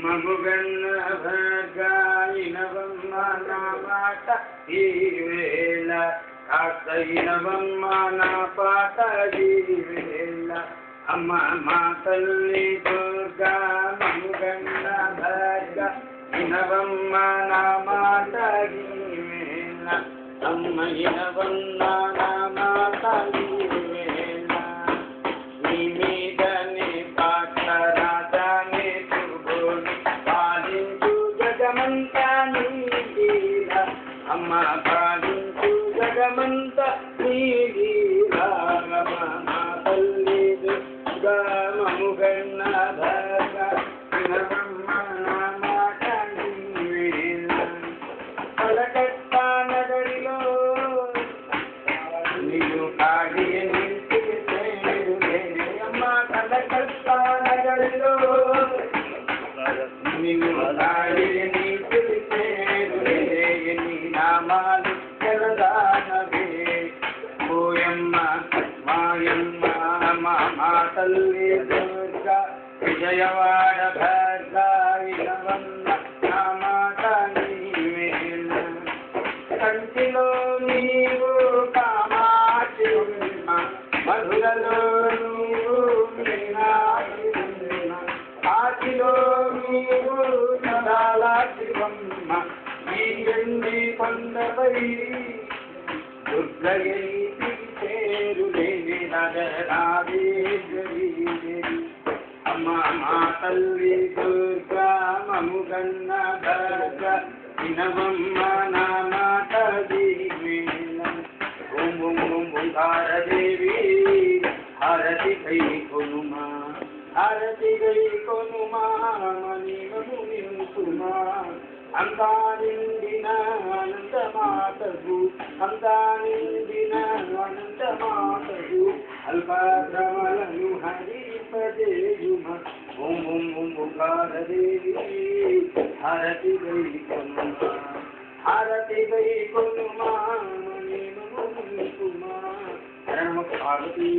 మగుగన్న భర్గాయినవమ్మ నా మాట ఈ వేళ కాస్తైనవమ్మ నా పాట ఈ వేళ అమ్మ మా తల్లి దుర్గా మగుగన్న భర్గా ఇనవమ్మ నా మాట ఈ వేళ అమ్మ ఇనవమ్మ నా మాట ఈ వేళ నీ మీదనే పాట రాజానే తుగోని పాలించు జగమంతా నీ లీల అమ్మ పాలించు జగమంతా నీ లీల మా తల్లి దుర్గా మముగన్న భర్గా ఇనవమ్మ నా మాట ఈ వేళ కలకత్తా నగరిలో నిన్ను కాడి కలకత్తా నగరిలో నిన్ను కాడి నీ నామాలు తెలదానవే ఓయమ్మ మాయమ్మ మా తల్లి దుర్గా విజయవాడ భర్గా వినవమ్మ నా మాట నీ వేళ కంటిలో నీవు కామాక్షి మధురలో నీవు మీనాక్షి ఆచిలో నీవు సదాలాక్షివమ్మ ఈ ఎండి కొండపై దుర్గయ్య చేరులేని రాజరాజేశ్వరి అమ్మ మా తల్లి దుర్గా మముగన్న భర్గా వినవమ్మ నా మాట దీవేళ ఓం ఓం ఓం ఓంకారదేవి హారతి గై కొనుమా హారతి గై కొనుమా మణి మను నింపుమా అంతా నిండిన అనంతమాతగు అంతా నిండిన అనంతమాతగు అల్పద్రమలను హరిపదేయుమ ఓం ఓం ఓం ఓంకారదేవి హారతి గై కొనుమా హారతి గై కొనుమా మణి మను నింపుమా పార్వతీ